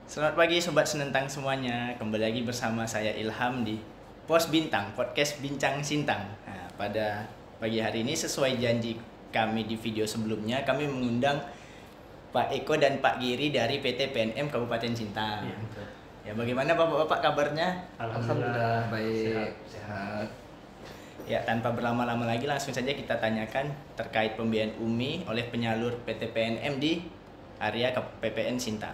Selamat pagi Sobat Senentang semuanya. Kembali lagi bersama saya Ilham di Pos Bintang, podcast Bincang Sintang. Nah, pada pagi hari ini sesuai janji kami di video sebelumnya, kami mengundang Pak Eko dan Pak Giri dari PT PNM Kabupaten Sintang. Iya, betul. Ya, bagaimana Bapak-bapak kabarnya? Alhamdulillah baik, sehat. Ya, tanpa berlama-lama lagi langsung saja kita tanyakan terkait pembiayaan UMI oleh penyalur PT PNM di area PPN Sintang.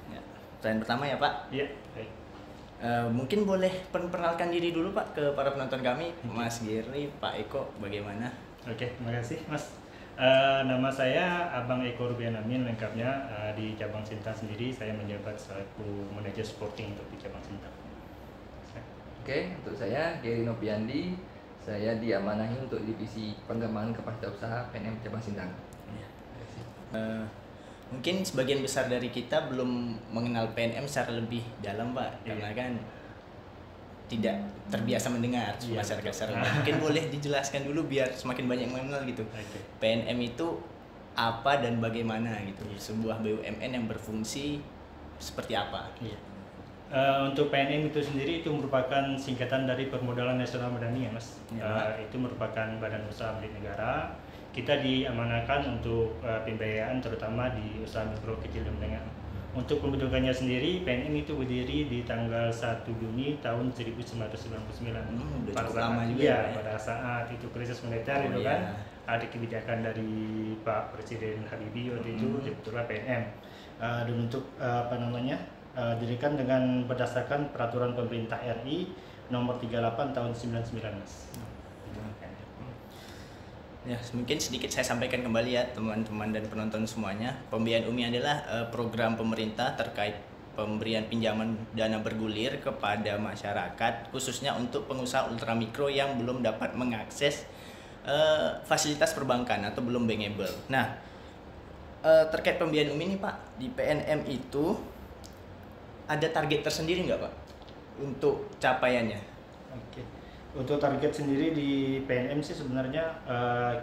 Ya, pertanyaan pertama ya Pak. Iya, baik. Mungkin boleh perkenalkan diri dulu Pak ke para penonton kami, Mas Giri, Pak Eko, bagaimana? Oke, terima kasih Mas. Nama saya Abang Eko Rubian Amin, lengkapnya di cabang Sintang sendiri saya menjabat selaku manajer sporting untuk di cabang Sintang. Oke, untuk saya Geri Nopiandi, saya diamanahi untuk divisi pengembangan kepastian PNM Cabang Sintang. Mungkin sebagian besar dari kita belum mengenal PNM secara lebih dalam Pak, karena kan tidak terbiasa mendengar masyarakat secara umum. Mungkin boleh dijelaskan dulu biar semakin banyak yang mengenal gitu. Oke. PNM itu apa dan bagaimana gitu? Sebuah BUMN yang berfungsi seperti apa? Iya. Untuk PNM itu sendiri itu merupakan singkatan dari Permodalan Nasional Madani ya Mas. Itu merupakan badan usaha milik negara. Kita diamanahkan untuk pembiayaan terutama di usaha mikro kecil dan menengah. Untuk pembentukannya sendiri, PNM itu berdiri di tanggal 1 Juni tahun 1999. Udah Pada cukup saat, lama juga ya, ya. pada saat itu krisis moneter itu kan ada kebijakan dari Pak Presiden Habibie waktu itu dibentuklah PNM. Dan untuk didirikan dengan berdasarkan peraturan pemerintah RI nomor 38 tahun 99 Mas. Ya, mungkin sedikit saya sampaikan kembali ya teman-teman dan penonton semuanya. Pembiayaan UMI adalah program pemerintah terkait pemberian pinjaman dana bergulir kepada masyarakat, khususnya untuk pengusaha ultramikro yang belum dapat mengakses fasilitas perbankan atau belum bankable. Nah, terkait pembiayaan UMI ini Pak, di PNM itu ada target tersendiri nggak Pak untuk capaiannya? Oke. Untuk target sendiri di PNM sih sebenarnya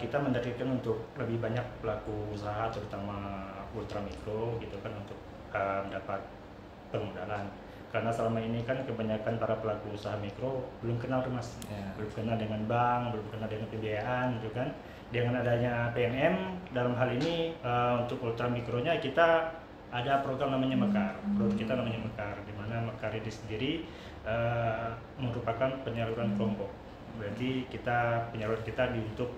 kita menargetkan untuk lebih banyak pelaku usaha terutama ultramikro gitu kan untuk mendapat permodalan. Karena selama ini kan kebanyakan para pelaku usaha mikro belum kenal Mas, belum kenal dengan bank, belum kenal dengan pembiayaan gitu kan. Dengan adanya PNM dalam hal ini untuk ultramikronya kita ada program namanya Mekar. Produk kita namanya Mekar, di mana Mekar ini sendiri merupakan penyaluran kelompok. Berarti penyaluran kita untuk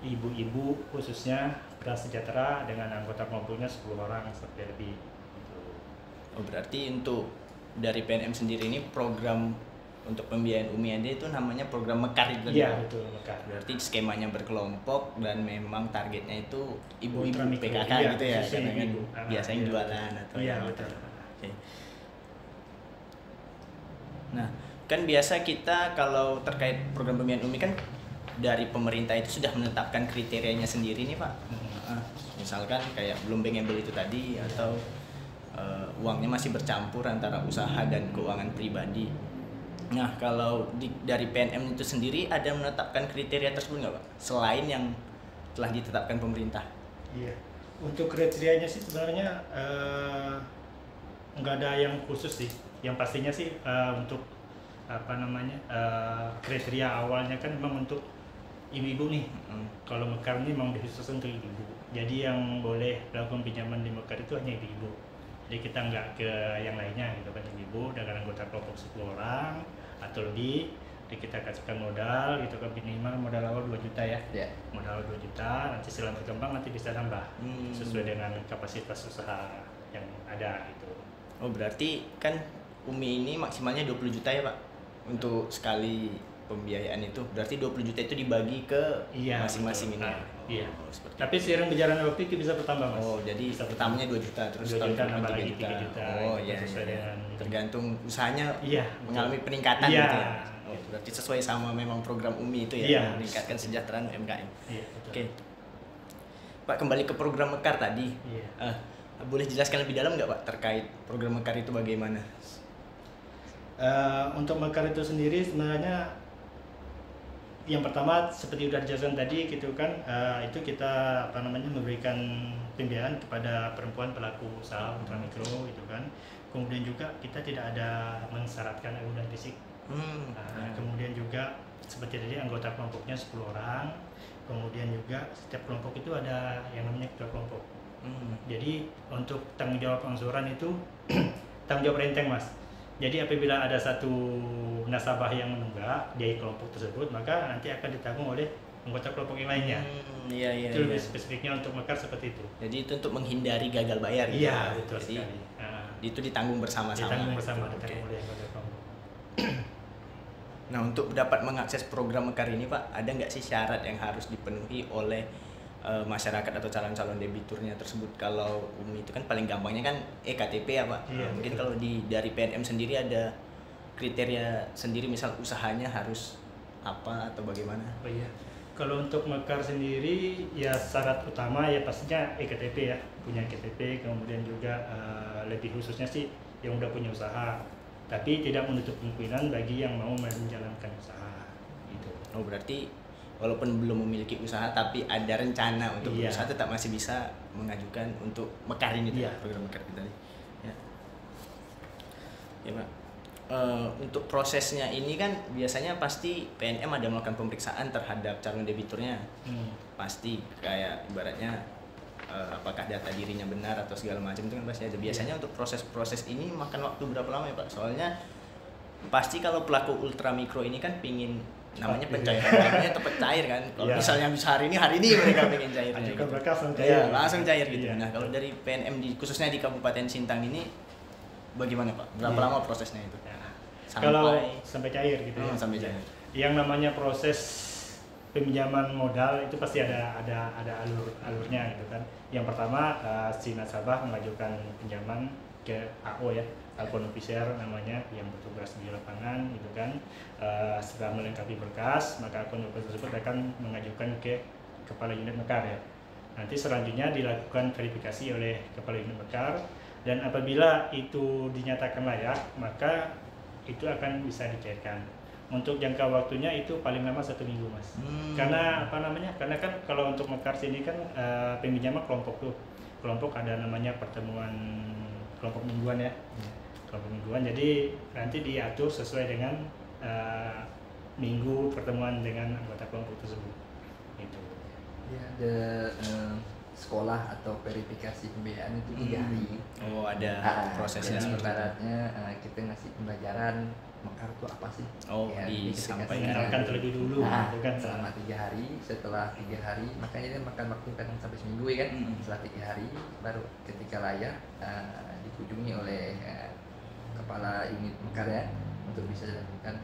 ibu-ibu khususnya prasejahtera dengan anggota kelompoknya 10 orang sampai lebih. Oh, berarti untuk dari PNM sendiri ini program untuk pembiayaan UMI aja itu namanya program Mekar itu. Iya, betul, Mekar. Berarti skemanya berkelompok dan memang targetnya itu ibu-ibu Ultramikro, PKK iya, gitu ya, khususnya karena kan ibu-ibu. biasanya Iya, jualan atau iya, yang betul. Oke. Nah, kan biasa kita kalau terkait program pembiayaan UMI kan dari pemerintah itu sudah menetapkan kriterianya sendiri nih Pak. Misalkan kayak belum bankable itu tadi atau uangnya masih bercampur antara usaha dan keuangan pribadi. Nah, kalau dari PNM itu sendiri ada menetapkan kriteria tersebut nggak Pak? Selain yang telah ditetapkan pemerintah. Iya. Untuk kriterianya sih sebenarnya nggak ada yang khusus sih. Yang pastinya sih untuk kriteria awalnya kan memang untuk ibu-ibu nih. Kalau Mekar ini memang dikhususkan untuk ibu-ibu. Jadi yang boleh melakukan pinjaman di Mekar itu hanya ibu-ibu. Jadi kita nggak ke yang lainnya gitu kan, ibu dengan anggota kelompok 10 orang atau lebih. Jadi kita kasihkan modal gitu kan, minimal modal awal 2 juta ya. Modal 2 juta, nanti setelah berkembang nanti bisa nambah sesuai dengan kapasitas usaha yang ada gitu. Oh, berarti kan UMI ini maksimalnya 20 juta ya Pak untuk sekali pembiayaan itu. Berarti 20 juta itu dibagi ke masing-masing ini. Iya. Seperti Tapi seiring berjalannya waktu itu bisa bertambah Mas. Oh, jadi pertamanya 2 juta terus 2 juta tahun nambah depan lagi 3 juta. Oh gitu, iya, sesuai dengan tergantung usahanya mengalami betul. peningkatan Iya. gitu ya. Oh, berarti sesuai sama memang program UMI itu ya, Iya. meningkatkan kesejahteraan UMKM. Iya, betul. Oke. Pak, kembali ke program Mekar tadi. Iya. Boleh jelaskan lebih dalam nggak Pak terkait program Mekar itu bagaimana? Untuk Mekar itu sendiri sebenarnya yang pertama seperti udah dijelaskan tadi gitu kan, itu kita memberikan pembiayaan kepada perempuan pelaku usaha ultramikro gitu kan. Kemudian juga kita tidak ada mensyaratkan agunan fisik. Kemudian juga seperti tadi anggota kelompoknya 10 orang. Kemudian juga setiap kelompok itu ada yang namanya ketua kelompok. Jadi untuk tanggung jawab angsuran itu tanggung jawab renteng, Mas. Jadi apabila ada satu nasabah yang menunggak di kelompok tersebut, maka nanti akan ditanggung oleh anggota kelompok yang lainnya. Itu lebih spesifiknya untuk mekar seperti itu. Jadi itu untuk menghindari gagal bayar gitu. Iya, betul sekali. Itu ditanggung bersama-sama. Ditanggung oleh anggota kelompok. Nah, untuk dapat mengakses program mekar ini, Pak, ada nggak sih syarat yang harus dipenuhi oleh masyarakat atau calon-calon debiturnya tersebut? Kalau Umi itu kan paling gampangnya kan KTP ya, Pak. Mungkin kalau dari PNM sendiri ada kriteria sendiri, misal usahanya harus apa atau bagaimana? Oh iya. Kalau untuk mekar sendiri ya syarat utama ya pastinya KTP ya, punya KTP, kemudian juga lebih khususnya sih yang udah punya usaha. Tapi tidak menutup kemungkinan bagi yang mau menjalankan usaha gitu. Oh, berarti walaupun belum memiliki usaha tapi ada rencana untuk berusaha, tetap masih bisa mengajukan untuk mekar ini, program mekar kita tadi. Ya, Pak. Untuk prosesnya ini kan biasanya pasti PNM ada melakukan pemeriksaan terhadap calon debiturnya. Pasti kayak ibaratnya apakah data dirinya benar atau segala macam itu kan pasti ada. Biasanya untuk proses-proses ini makan waktu berapa lama ya, Pak? Soalnya pasti kalau pelaku ultramikro ini kan pingin namanya pencairan dananya tepat cair kan. Kalau misalnya bisa hari ini mereka pengen cairnya gitu. Mereka langsung cair. Langsung cair gitu. Nah, kalau dari PNM khususnya di Kabupaten Sintang ini bagaimana, Pak? Berapa lama prosesnya itu? Kalau sampai cair gitu ya. Sampai cair. Yang namanya proses peminjaman modal itu pasti ada alurnya gitu kan. Yang pertama si nasabah mengajukan pinjaman ke AO ya, akun official namanya, yang bertugas di lapangan gitu kan. Setelah melengkapi berkas, maka akun official tersebut akan mengajukan ke kepala unit mekar ya. Nanti selanjutnya dilakukan verifikasi oleh kepala unit mekar, dan apabila itu dinyatakan layak, maka itu akan bisa dicairkan. Untuk jangka waktunya itu paling lama 1 minggu, Mas. Karena karena kan kalau untuk mekar sini kan peminjaman kelompok tuh. Kelompok ada namanya pertemuan kelompok mingguan ya. Kelompok mingguan. Jadi nanti diatur sesuai dengan minggu pertemuan dengan anggota kelompok tersebut. Itu. Ya, ada sekolah atau verifikasi pembiayaan itu 3 hari. Oh, ada prosesnya seperti itu. Ibaratnya kita ngasih pembelajaran mekar itu apa sih? Oh, disampaikan terlebih dulu gitu kan. Selama 3 hari, setelah 3 hari, makanya dia makan waktu kadang sampai seminggu ya kan. Setelah 3 hari baru ketika layak dikunjungi oleh kepala unit mekar ya, untuk bisa dilakukan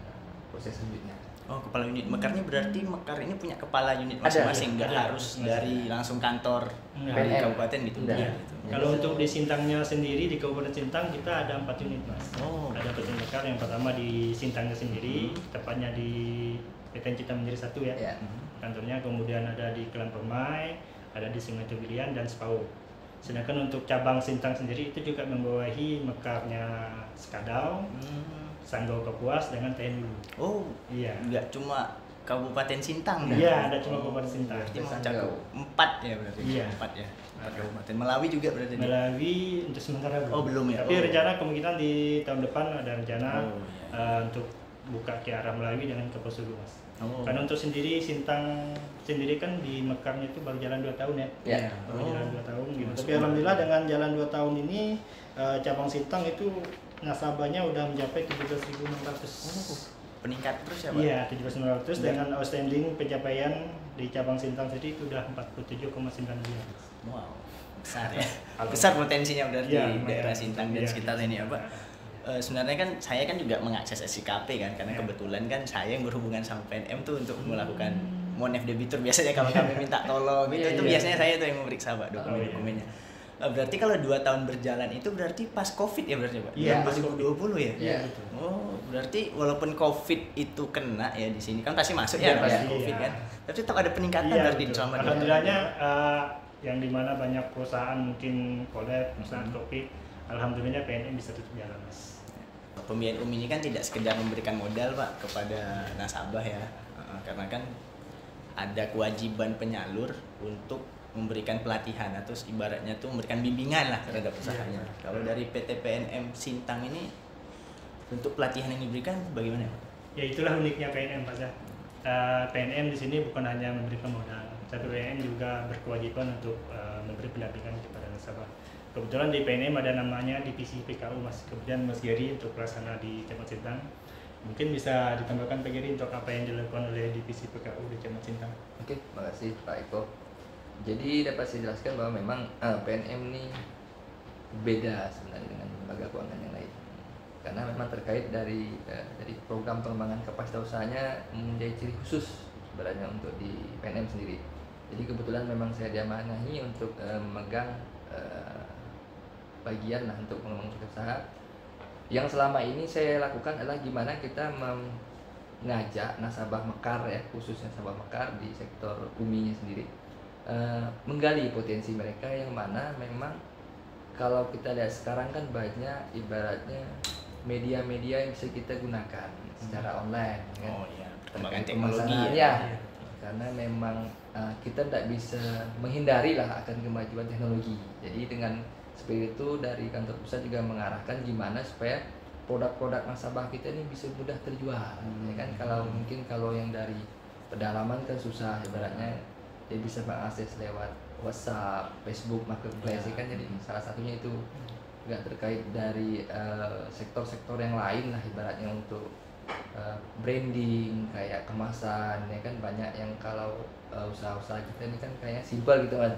proses selanjutnya. Oh, kepala unit mekarnya berarti mekar ini punya kepala unit masing-masing, nggak harus dari langsung kantor dari kabupaten gitu. Gitu. Kalau untuk di Sintangnya sendiri, di Kabupaten Sintang kita ada 4 unit, Mas. Ada 4 unit mekar. Yang pertama di Sintangnya sendiri, tepatnya di PTN Cipta Mandiri 1 ya. Kantornya. Kemudian ada di Kelan Permai, ada di Sungai Tubilian dan Spau. Sedangkan untuk cabang Sintang sendiri itu juga membawahi mekarnya Sekadau, Sanggau Kapuas dengan TNU. Oh, iya. Enggak cuma Kabupaten Sintang. Iya, ada cuma Kabupaten Sintang. Berarti mencakup 4 ya berarti. Iya. 4 ya. 4 kabupaten. Melawi juga berarti. Melawi untuk sementara belum. Oh, belum ya. Tapi rencana kemungkinan di tahun depan ada rencana untuk buka ke arah Melawi dengan ke Poso, Mas. Karena untuk Sintang sendiri kan di mekarnya itu baru jalan 2 tahun ya. Baru jalan 2 tahun gitu. Tapi alhamdulillah dengan jalan 2 tahun ini cabang Sintang itu nasabahnya udah mencapai 17.600. Peningkat terus ya, Pak? Iya, 17.600 dengan outstanding pencapaian di cabang Sintang sendiri itu udah 47,9 miliar. Wow, besar ya. Besar potensinya berarti di daerah Sintang dan sekitarnya ini ya, Pak. Sebenarnya kan saya kan juga mengakses SIKP kan, karena kebetulan kan saya yang berhubungan sama PNM tuh untuk melakukan monef debitur. Biasanya kalau kami minta tolong gitu, itu biasanya saya tuh yang memeriksa, Pak, dokumen-dokumennya. Berarti kalau 2 tahun berjalan itu berarti pas COVID ya berarti, Pak? Iya, 2020 ya? Iya. Oh, berarti walaupun COVID itu kena ya di sini kan pasti masuk ya, COVID kan. Tapi tetap ada peningkatan berarti selama. Alhamdulillahnya yang dimana banyak perusahaan mungkin collab saat COVID, alhamdulillahnya PNM bisa tutup jalan, Mas. Pembiayaan ini kan tidak sekedar memberikan modal, Pak, kepada nasabah ya. karena kan ada kewajiban penyalur untuk memberikan pelatihan atau ibaratnya tuh memberikan bimbingan lah terhadap usahanya. Kalau dari PT PNM Sintang ini untuk pelatihan yang diberikan bagaimana? Ya itulah uniknya PNM Pak Zah. PNM di sini bukan hanya memberikan modal, tapi PNM juga berkewajiban untuk memberi pendampingan kepada nasabah. Kebetulan di PNM ada namanya divisi PKU Mas. Kemudian Mas Geri untuk pelaksana di Camat Sintang. Mungkin bisa ditambahkan Pak Geri untuk apa yang dilakukan oleh divisi PKU di Camat Sintang. Oke, makasih Pak Eko. Jadi dapat saya jelaskan bahwa memang PNM ini beda sebenarnya dengan lembaga keuangan yang lain. Karena memang terkait dari program pengembangan kapasitas usahanya menjadi ciri khusus sebenarnya untuk di PNM sendiri. Jadi kebetulan memang saya diamanahi untuk memegang bagian lah untuk pengembangan usaha. Yang selama ini saya lakukan adalah gimana kita mengajak nasabah mekar ya, khususnya nasabah mekar di sektor UMI-nya sendiri, menggali potensi mereka yang mana memang kalau kita lihat sekarang kan banyak ibaratnya media-media yang bisa kita gunakan secara online kan? Oh iya, perkembangan Terkait teknologi pemasaran, ya. ya. Karena memang kita tidak bisa menghindari lah akan kemajuan teknologi. Jadi dengan seperti itu dari kantor pusat juga mengarahkan gimana supaya produk-produk nasabah kita ini bisa mudah terjual. Ya kan kalau yang dari pedalaman kan susah ibaratnya dia bisa mengakses lewat WhatsApp, Facebook, Marketplace kan, jadi salah satunya itu nggak terkait dari sektor-sektor yang lain lah ibaratnya untuk branding kayak kemasan ya kan, banyak yang kalau usaha-usaha kita ini kan kayaknya simpel gitu kan.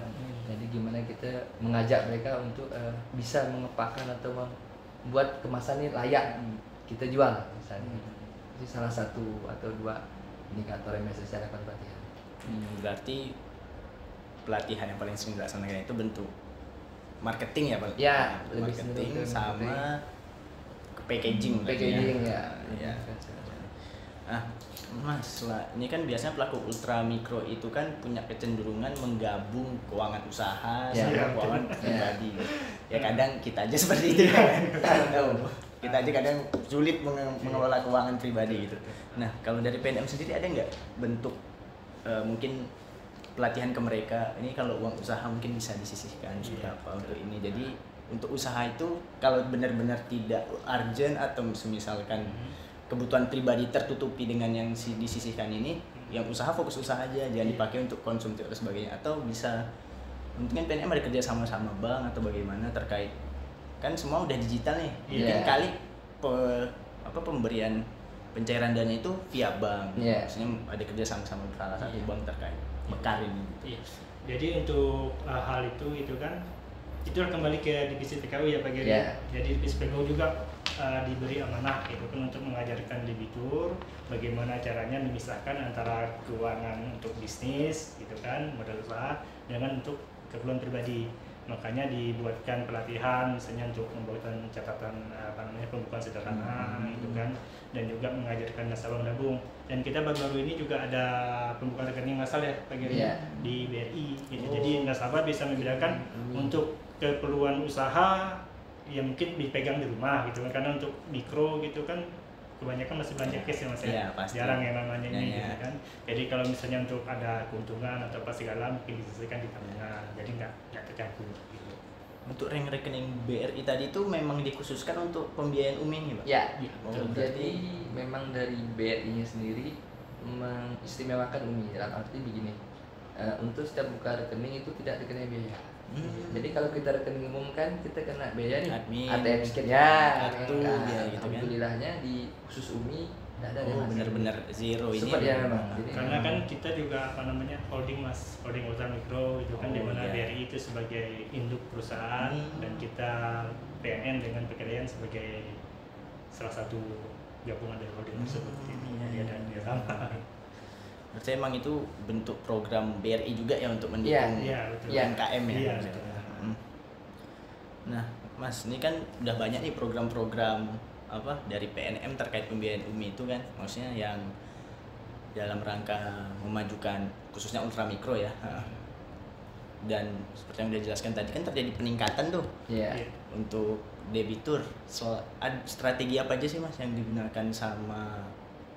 Jadi gimana kita mengajak mereka untuk bisa mengepakkan atau membuat kemasan ini layak kita jual misalnya. Jadi salah satu atau dua indikator yang biasa saya lakukan pelatihan. Berarti pelatihan yang paling sering dilaksanakan itu bentuk marketing ya Pak? Ya, lebih marketing cenderung ke sama packaging. Packaging ya. Ya. Mas, ini kan biasanya pelaku ultra mikro itu kan punya kecenderungan menggabung keuangan usaha sama keuangan pribadi. Ya kadang kita aja seperti itu kan. Kita aja kadang sulit mengelola keuangan pribadi gitu. Nah, kalau dari PNM sendiri ada nggak bentuk mungkin pelatihan ke mereka? Ini kalau uang usaha mungkin bisa disisihkan berapa untuk ini. Jadi untuk usaha itu kalau benar-benar tidak urgent atau misalkan kebutuhan pribadi tertutupi dengan yang disisihkan ini, yang usaha fokus usaha aja, jangan dipakai untuk konsumtif atau sebagainya. Atau bisa mungkin PNM ada kerja sama bank atau bagaimana terkait, kan semua udah digital nih, mungkin kali pemberian pencairan dana itu via bank, maksudnya ada kerja sama salah satu bank terkait mekar ini. Jadi untuk hal itu kan itu kembali ke divisi PKU ya Pak Geri. Jadi divisi PKU juga diberi amanah gitu kan untuk mengajarkan debitur bagaimana caranya memisahkan antara keuangan untuk bisnis gitu kan, modal usaha, dengan untuk keperluan pribadi. Makanya dibuatkan pelatihan misalnya untuk membuatkan catatan pembukuan sederhana gitu kan, dan juga mengajarkan nasabah menabung. Dan kita baru-baru ini juga ada pembukaan rekening masal ya Pak Geri di BRI gitu. Jadi nasabah bisa membedakan untuk keperluan usaha yang mungkin dipegang di rumah gitu kan, karena untuk mikro gitu kan kebanyakan masih belanja cash ya Mas ya, jarang yang namanya ini gitu kan. Jadi kalau misalnya untuk ada keuntungan atau apa segala mungkin disesuaikan di tabungan, jadi nggak tercampur gitu. Untuk rekening BRI tadi itu memang dikhususkan untuk pembiayaan UMI nih Pak? Ya, jadi memang dari BRI-nya sendiri mengistimewakan UMI dalam arti begini, untuk setiap buka rekening itu tidak dikenai biaya. Jadi kalau kita rekening umum kan kita kena biaya nih, ATM sekian gitu kan. Alhamdulillahnya di khusus UMI tidak ada. Benar-benar zero ini. Super ya memang. Jadi, karena kan kita juga holding Mas, holding ultra mikro itu kan, di mana BRI itu sebagai induk perusahaan dan kita PNN dengan pegadaian sebagai salah satu gabungan dari holding tersebut. Jadi ada sama. Berarti emang itu bentuk program BRI juga ya untuk mendukung UMKM ya. Nah, Mas, ini kan udah banyak nih program-program dari PNM terkait pembiayaan UMI itu kan, maksudnya yang dalam rangka memajukan khususnya ultra mikro ya. Dan seperti yang udah jelaskan tadi kan terjadi peningkatan tuh untuk debitur. Strategi apa aja sih Mas yang digunakan sama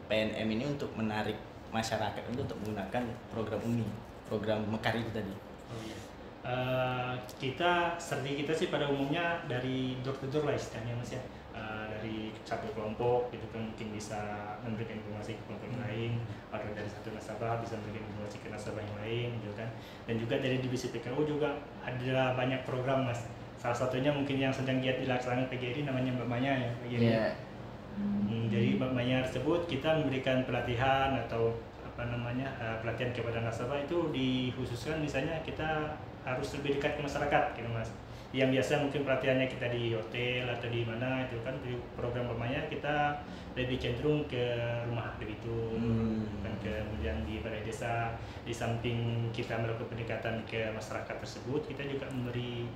PNM ini untuk menarik masyarakat untuk menggunakan program UMI, program Mekar itu tadi? Oh iya. Strategi kita sih pada umumnya dari door to door lah istilahnya Mas ya. Dari satu kelompok gitu kan mungkin bisa memberikan informasi ke kelompok yang lain, atau dari satu nasabah bisa memberikan informasi ke nasabah yang lain gitu kan. Dan juga dari divisi PKU juga ada banyak program Mas. Salah satunya mungkin yang sedang giat dilaksanakan PGRI namanya Mbak Maya ya. Jadi Mbak Maya tersebut kita memberikan pelatihan atau pelatihan kepada nasabah itu dikhususkan misalnya kita harus lebih dekat ke masyarakat gitu Mas. Yang biasa mungkin pelatihannya kita di hotel atau di mana itu kan di program Maya kita lebih cenderung ke rumah debitur kan, kemudian di balai desa. Di samping kita melakukan pendekatan ke masyarakat tersebut, kita juga memberi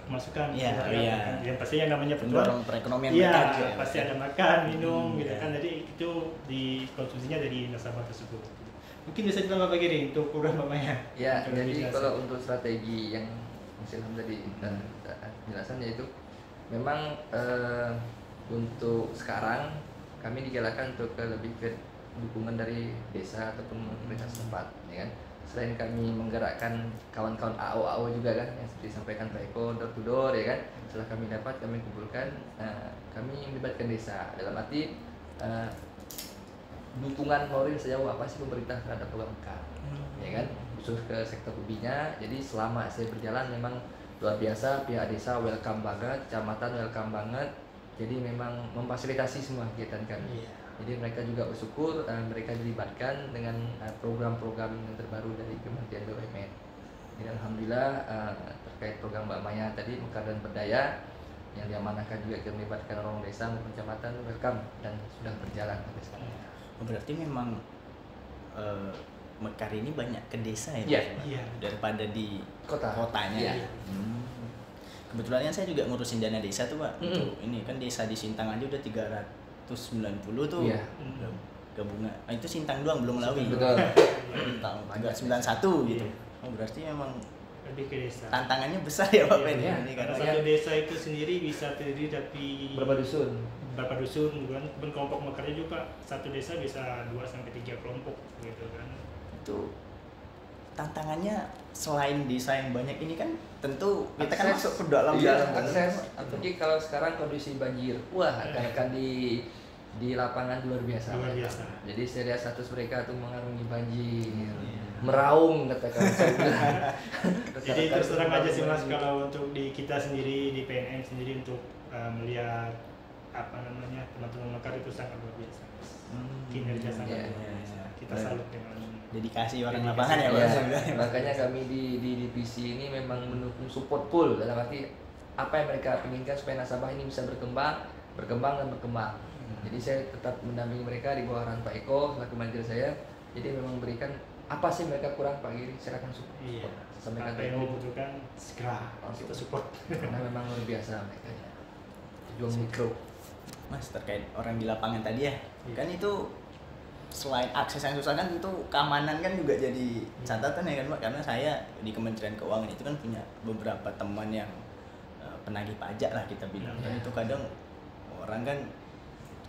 masukan yang pastinya namanya pendorong perekonomian mereka pasti ada makan minum gitu kan, jadi itu dikonsumsinya dari nasabah tersebut. Mungkin bisa ditambah Pak Giri untuk program Maya. Ya, jadi kalau untuk strategi yang Mas Ilham tadi penjelasannya itu memang untuk sekarang kami digalakkan untuk lebih ke dukungan dari desa ataupun pemerintah setempat, ya kan. Selain kami menggerakkan kawan-kawan AO juga kan, yang seperti disampaikan Pak Eko, door to door ya kan. Setelah kami dapat, kami kumpulkan, kami melibatkan desa dalam arti dukungan moral sejauh apa sih pemerintah terhadap program Mekar, ya kan, khusus ke sektor ubinya. Jadi selama saya berjalan memang luar biasa, pihak desa welcome banget, kecamatan welcome banget. Jadi memang memfasilitasi semua kegiatan kami. Jadi mereka juga bersyukur mereka dilibatkan dengan program-program yang terbaru dari Kementerian BUMN. Jadi alhamdulillah terkait program Mbak Maya tadi Mekar dan Berdaya yang diamanahkan juga kita melibatkan orang desa maupun kecamatan welcome dan sudah berjalan sampai sekarang. Berarti memang Mekar ini banyak ke desa ya? Iya. Daripada di Iya. kotanya. Kebetulan kan saya juga ngurusin dana desa tuh Pak. Untuk ini kan desa di Sintang aja udah 390 tuh. Iya. Gabungan. Itu Sintang doang belum Melawi. Betul. Tahun 391 gitu. Oh, berarti memang lebih ke desa. tantangannya besar ya Pak Ben Iya. ini Karena karena satu desa itu sendiri bisa terdiri dari Berapa dusun? berapa dusun kan, kelompok Mekarnya juga satu desa bisa 2 sampai 3 kelompok gitu kan. itu tantangannya selain desa yang banyak ini kan tentu kita kan masuk ke dalam akses. Apalagi kalau sekarang kondisi banjir, wah akan di lapangan luar biasa. Jadi saya lihat status mereka tuh mengarungi banjir, meraung katakan. Jadi terus terang aja sih Mas, kalau untuk di kita sendiri di PNM sendiri untuk melihat teman-teman Mekar itu sangat luar biasa. Kinerja sangat luar biasa. Kita salut dengan dedikasi orang lapangan ya Mas. Makanya kami di divisi ini memang mendukung support full dalam arti apa yang mereka inginkan supaya nasabah ini bisa berkembang. Jadi saya tetap mendampingi mereka di bawah arahan Pak Eko selaku manajer saya. Jadi memang memberikan apa sih mereka kurang Pak Giri, saya akan support. Apa yang dibutuhkan segera kita support. Karena memang luar biasa mereka ya. Juang mikro. Mas, terkait orang di lapangan tadi ya, kan itu selain akses yang susah kan itu keamanan kan juga jadi catatan ya kan Pak, karena saya di Kementerian Keuangan itu kan punya beberapa teman yang penagih pajak lah kita bilang, kan itu kadang orang kan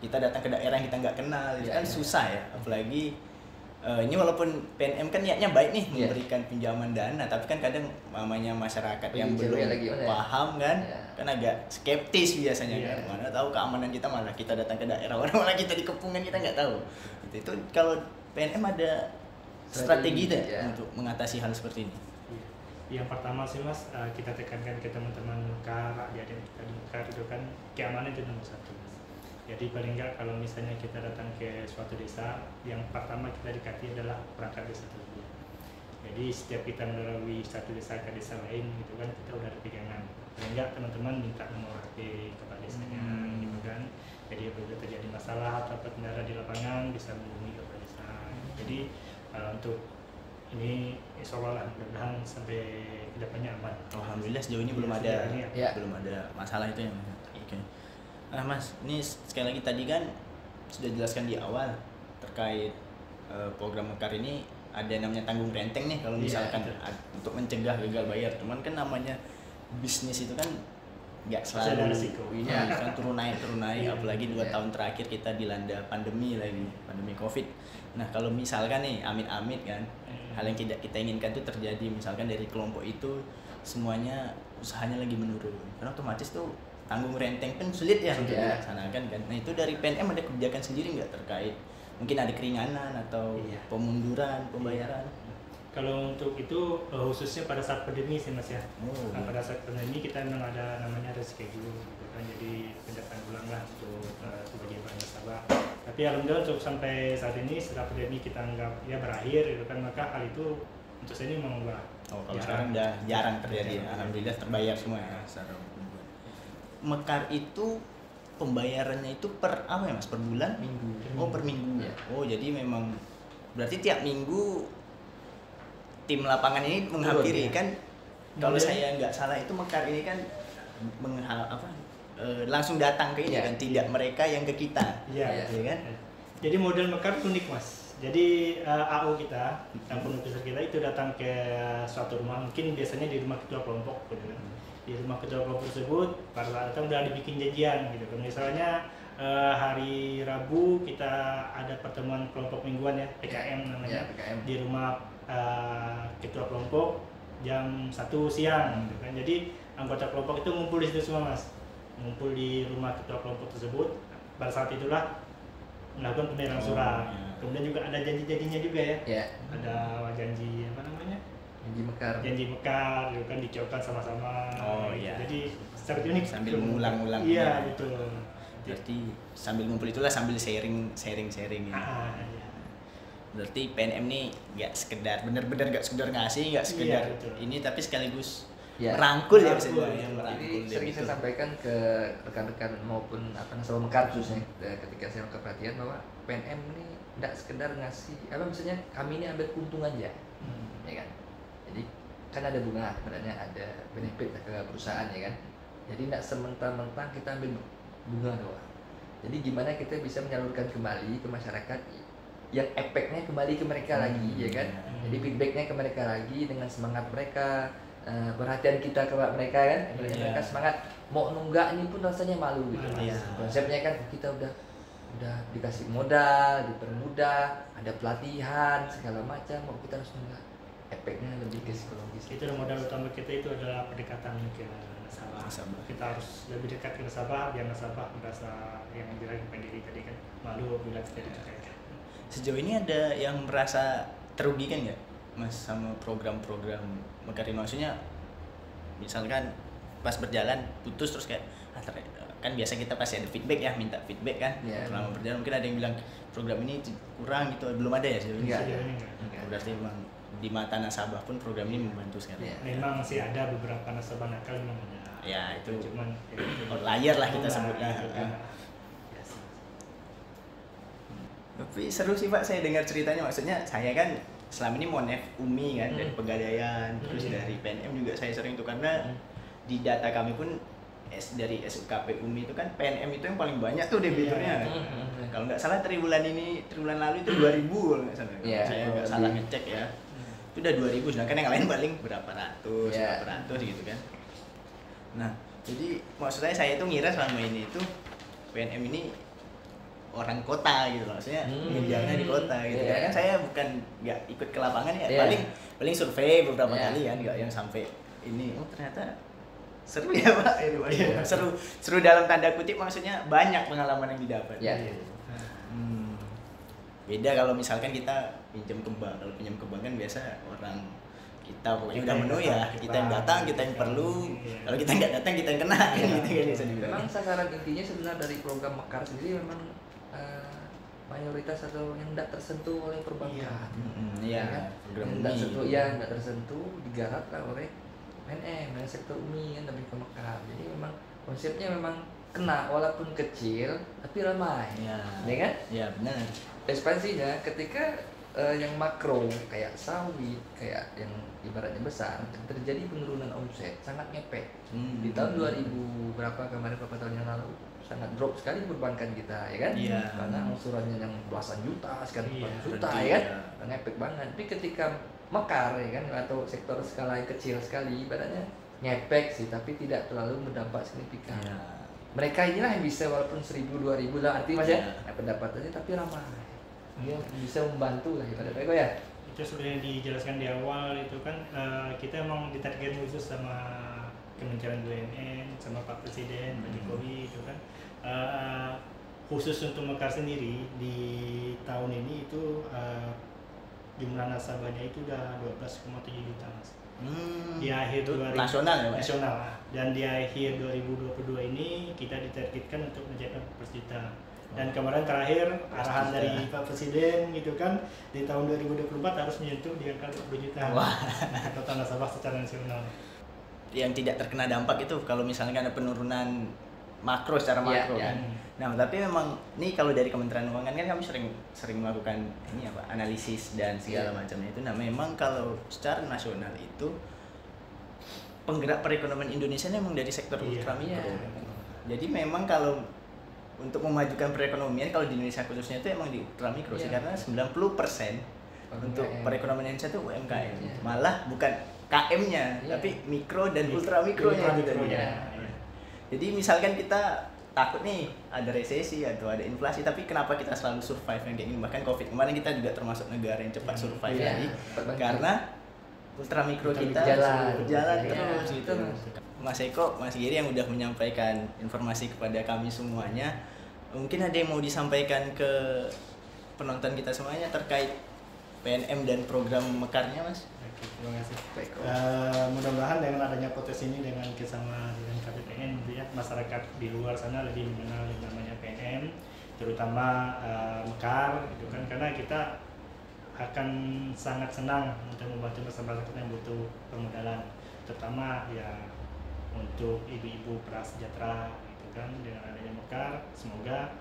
kita datang ke daerah yang kita nggak kenal itu kan susah ya, apalagi ini walaupun PNM kan niatnya baik nih memberikan pinjaman dana, tapi kan kadang namanya masyarakat yang belum paham kan kan agak skeptis biasanya kan, mana tahu keamanan kita, malah kita datang ke daerah malah kita dikepungan, kita nggak tahu. Itu kalau PNM ada strategi untuk mengatasi hal seperti ini. Yang pertama sih Mas, kita tekankan ke teman-teman Mekar, adik-adik kita di Mekar itu kan keamanan itu nomor 1 Mas. Jadi paling enggak kalau misalnya kita datang ke suatu desa, yang pertama kita dekati adalah perangkat desa tersebut. Jadi setiap kita melalui satu desa ke desa lain gitu kan, kita udah ada pegangan. Paling enggak teman-teman minta nomor HP kepala desanya gitu kan. Jadi apabila terjadi masalah atau kendala di lapangan bisa menghubungi kepala desa. Jadi untuk ini insya Allah mudah-mudahan sampai kedepannya aman. Alhamdulillah sejauh ini belum ada masalah itu ya. Oke. Nah Mas, ini sekali lagi tadi kan sudah jelaskan di awal terkait program Mekar ini ada namanya tanggung renteng nih kalau misalkan untuk mencegah gagal bayar. Cuman kan namanya bisnis itu kan nggak Ada selalu resiko. iya kan turun naik Iya. apalagi 2 Iya. tahun terakhir kita dilanda pandemi lagi, pandemi Covid. Nah kalau misalkan nih amit-amit kan hal yang tidak kita inginkan tuh terjadi, misalkan dari kelompok itu semuanya usahanya lagi menurun, karena otomatis tuh tanggung renteng kan sulit ya untuk Iya. dilaksanakan kan. Nah itu dari PNM ada kebijakan sendiri nggak terkait mungkin ada keringanan atau Iya. pemunduran pembayaran? Kalau untuk itu khususnya pada saat pandemi sih Mas ya. Oh, Nah, iya. pada saat pandemi kita memang ada namanya reschedule gitu kan, jadi pendataan ulang lah untuk sebagai para nasabah. Tapi alhamdulillah untuk sampai saat ini setelah pandemi kita anggap ya berakhir gitu kan, maka hal itu untuk saya ini memang udah Oh, kalau jarang. sekarang udah jarang terjadi ya. Jarang. Alhamdulillah terbayar semua ya secara penubuhan. Mekar itu pembayarannya itu per apa ya Mas? Per bulan? Minggu. Oh, per minggu. Iya. Oh, jadi memang berarti tiap minggu tim lapangan ini menghampiri Turun, ya. kan. Kalau Iya. saya nggak salah itu Mekar ini kan langsung datang ke ini Iya. kan, tidak mereka yang ke kita. Iya. Iya. Iya kan? Jadi model Mekar unik Mas. Jadi AO kita, ampun officer kita itu datang ke suatu rumah, mungkin biasanya di rumah ketua kelompok gitu kan. Di rumah ketua kelompok tersebut pada saat datang udah dibikin janjian gitu kan. Misalnya hari Rabu kita ada pertemuan kelompok mingguan ya, PKM namanya. Ya, PKM. Di rumah ketua kelompok jam 1 siang gitu kan. Jadi anggota kelompok itu ngumpul di situ semua Mas. Ngumpul di rumah ketua kelompok tersebut. Pada saat itulah melakukan pembayaran Oh, surat. iya. Kemudian juga ada janji-janjinya juga ya. Ya, Ada janji apa namanya? janji Mekar. Janji mekar gitu kan, diucapkan sama-sama. Oh, gitu. iya. Jadi secara unik Sambil mengulang-ulang. Iya, betul. Berarti sambil ngumpul itulah sambil sharing ya. Iya. Berarti PNM nih nggak sekedar bener-bener nggak sekedar ngasih, nggak sekedar Iya, betul. ini, tapi sekaligus Ya. merangkul ya bisa Merangkul, dibilang ya, betul. merangkul Jadi dan sering itu. saya sampaikan ke rekan-rekan maupun nasabah Mekar khususnya ketika saya melakukan pelatihan bahwa PNM ini tidak sekedar ngasih maksudnya kami ini ambil keuntungan aja, ya kan. Jadi kan ada bunga sebenarnya, ada benefit ke perusahaan ya kan. Jadi tidak sementara-mentah kita ambil bunga doang. Jadi gimana kita bisa menyalurkan kembali ke masyarakat yang efeknya kembali ke mereka lagi ya kan. Jadi feedbacknya ke mereka lagi dengan semangat mereka, perhatian kita ke mereka kan. Mereka semangat mau nunggak ini pun rasanya malu gitu. Iya. Konsepnya kan kita udah dikasih modal, dipermudah, ada pelatihan segala macam, mau kita harus nunggak. Efeknya lebih ke psikologis. Itu modal utama kita itu adalah pendekatan ke nasabah. Kita harus lebih dekat ke nasabah biar nasabah merasa yang diragukan diri tadi kan, malu bila tidak diterkait. Sejauh ini ada yang merasa terugikan nggak Mas sama program-program Mekar ini? Maksudnya misalkan pas berjalan putus terus kayak kan biasa kita pasti ada feedback ya, minta feedback kan. Iya. Selama berjalan mungkin ada yang bilang program ini kurang gitu, belum ada ya sejauh ini? Enggak. Sejauh ini enggak. Enggak. Berarti memang di mata nasabah pun program ini membantu sekali. Iya. Memang sih ada beberapa nasabah nakal memang ada. Ya itu Cuman ya, itu. outlier lah kita Outlier, sebutnya. gitu kan. Ya sih. Tapi seru sih Pak, saya dengar ceritanya. Maksudnya saya kan selama ini Monef Umi kan dari Pegadaian, terus Iya. dari PNM juga saya sering tuh, karena di data kami pun dari SUKP Umi itu kan PNM itu yang paling banyak tuh debiturnya. Iya. Kalau nggak salah triwulan lalu itu 2000 kalau nggak salah. Iya. Saya nggak salah ngecek ya. Itu udah 2000, sedangkan yang lain paling berapa ratus, Iya. berapa ratus gitu kan. Nah, jadi maksud saya itu ngira selama ini itu PNM ini orang kota gitu loh, maksudnya ngejarnya di kota gitu. Iya. Karena kan saya bukan nggak ikut ke lapangan ya, Iya. paling survei beberapa Iya. kali kan, nggak yang sampai ini. Oh ternyata seru ya Pak, seru dalam tanda kutip, maksudnya banyak pengalaman yang didapat. Iya. Beda kalau misalkan kita pinjam ke bank. Kalau pinjam ke bank kan biasa orang kita pokoknya Kita udah yang menu datang ya, ke kita yang bank, datang, kita yang kita perlu. iya. Kalau kita nggak datang, kita yang kena Iya. gitu kan bisa dibilang. Memang sasaran intinya sebenarnya dari program Mekar sendiri memang mayoritas atau yang tidak tersentuh oleh perbankan. Iya, Ya kan? program Yang tidak Umi. tersentuh, tidak tersentuh digarap lah oleh PNM, dan sektor Umi kan lebih ke Mekar. Jadi memang konsepnya memang kena walaupun kecil tapi ramai. Iya. Ya kan? Iya, benar. Ekspansinya ketika yang makro kayak sawit, kayak yang ibaratnya besar, terjadi penurunan omset sangat ngepek. Di tahun 2000 berapa kemarin, beberapa tahun yang lalu sangat drop sekali perbankan kita ya kan. Iya. Karena angsurannya yang belasan juta, sekarang Iya, puluhan juta berarti ya kan. ya. Ngepek banget. Tapi ketika Mekar ya kan, atau sektor skala yang kecil sekali ibaratnya ngepek sih, tapi tidak terlalu berdampak signifikan. Ya. Mereka inilah yang bisa walaupun 1.000-2.000 lah arti mas ya, Ya. pendapatannya tapi ramah. Dia bisa membantu lah pada Pak Eko ya. Itu seperti yang dijelaskan di awal itu kan, kita emang ditargetkan khusus sama Kementerian BUMN, sama Pak Presiden, Pak Jokowi itu kan, khusus untuk Mekar sendiri di tahun ini itu jumlah nasabahnya itu udah 12,7 juta mas. Di akhir Itu 2000 nasional ya, Pak? nasional, dan di akhir 2022 ini kita ditargetkan untuk mencapai 14 juta. Dan kemarin terakhir arahan dari Pak Presiden gitu kan, di tahun 2024 harus menyentuh di angka 20 juta. Wah. Total nasabah secara nasional. Yang tidak terkena dampak itu kalau misalnya ada penurunan makro secara Iya, makro iya. kan. Nah, tapi memang nih kalau dari Kementerian Keuangan kan kami sering melakukan ini apa analisis dan segala Iya. macamnya itu. Nah, memang kalau secara nasional itu penggerak perekonomian Indonesia ini memang dari sektor Iya, ultramikro. iya. Jadi memang kalau untuk memajukan perekonomian kalau di Indonesia khususnya itu emang di ultramikro sih, Iya. karena 90% untuk UMKM. perekonomian Indonesia itu UMKM. Iya. Malah bukan KM-nya, Iya. tapi mikro dan ultramikronya gitu. Ultramikronya. Jadi misalkan kita takut nih ada resesi atau ada inflasi, tapi kenapa kita selalu survive yang kayak gini? Bahkan COVID kemarin kita juga termasuk negara yang cepat survive Iya, lagi cepat bangkit. karena ultramikro kita Jalan. terus Iya, gitu. betul. Mas Eko, Mas Giri yang udah menyampaikan informasi kepada kami semuanya. Mungkin ada yang mau disampaikan ke penonton kita semuanya terkait PNM dan program mekarnya, Mas? Oke, terima kasih. Pak Eko. Mudah-mudahan dengan adanya podcast ini dengan kerjasama dengan KPPN gitu ya, masyarakat di luar sana lebih mengenal yang namanya PNM, terutama Mekar gitu kan, karena kita akan sangat senang untuk membantu masyarakat yang butuh permodalan, terutama ya untuk ibu-ibu prasejahtera gitu kan. Dengan adanya Mekar, semoga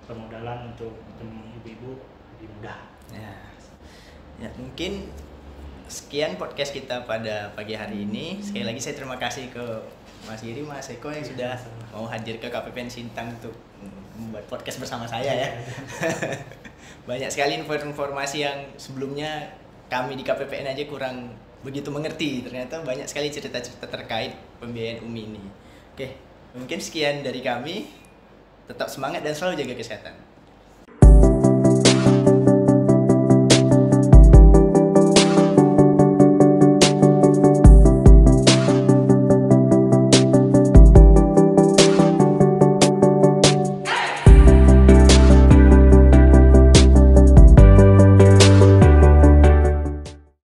permodalan untuk ibu-ibu lebih mudah. Ya, mungkin sekian podcast kita pada pagi hari ini. Sekali lagi saya terima kasih ke Mas Giri, Mas Eko yang sudah mau hadir ke KPPN Sintang untuk membuat podcast bersama saya ya. Banyak sekali informasi yang sebelumnya kami di KPPN aja kurang begitu mengerti. Ternyata banyak sekali cerita-cerita terkait pembiayaan UMI ini. Oke, mungkin sekian dari kami. Tetap semangat dan selalu jaga kesehatan.